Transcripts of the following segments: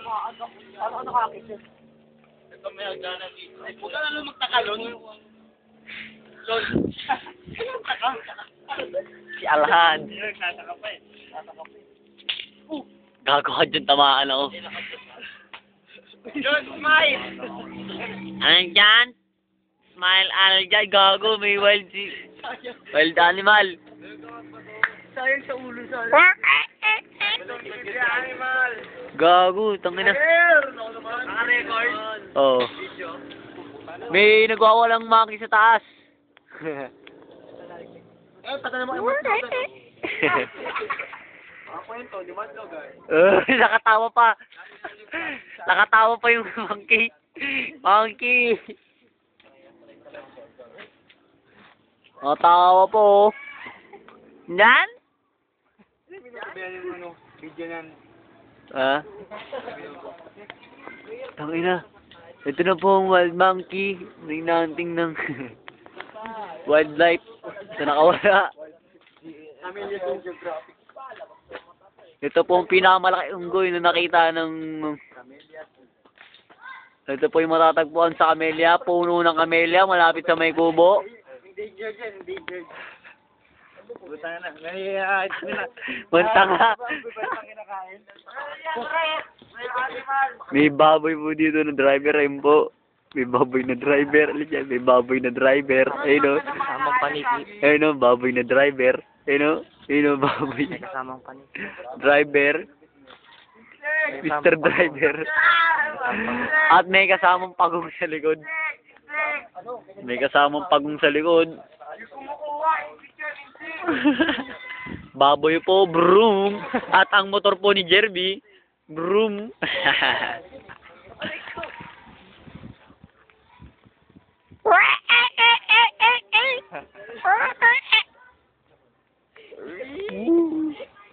Ano nakakit? Ito may hagdanan dito. Huwag ka na lang magtakalon. Lol. Si Alhan. Nagtataka pa eh. Gago ka dyan, tamaan ako. John, smile! Anong dyan? Smile Aljan, gago, may wild wild animal. Sayang sa ulo sana. Animal! Gago, tangina. Naka-record? Oo. May nagwawalang monkey sa taas. Pata naman yung kwento, di man guys. Nakatawa pa. Nakatawa pa yung monkey. Monkey. Nakatawa po. Yan? Video nan. Ah? Tangina. Ito na po ang wild monkey. Ninanting ng wildlife. Ito nakawala. Amelia yung geographic. Ito po ang pinakamalaki unggoy na nakita ng... Ito po yung matatagpuan sa Camellia. Puno ng Camellia, malapit sa may kubo. Endangered yan, endangered. Buta na. Nahihihait nila. Punta nga. May baboy po dito na driver. Ayun po. May baboy na driver. Alin yan? May baboy na driver. Ayun o. Kasamang paniki. Ayun o, baboy na driver. Ayun o. Ayun o, baboy. May kasamang paniki. Driver. Mr. Driver. At may kasamang pagong sa likod. May kasamang pagong sa likod. Baboy po, broom. At ang motor po ni Jerby, broom.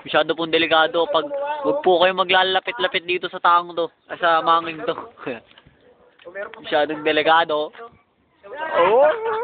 Masyado pong delikado pag huwag po kayo maglalapit-lapit dito sa taong to, sa manging to. Masyadong delikado. Oh!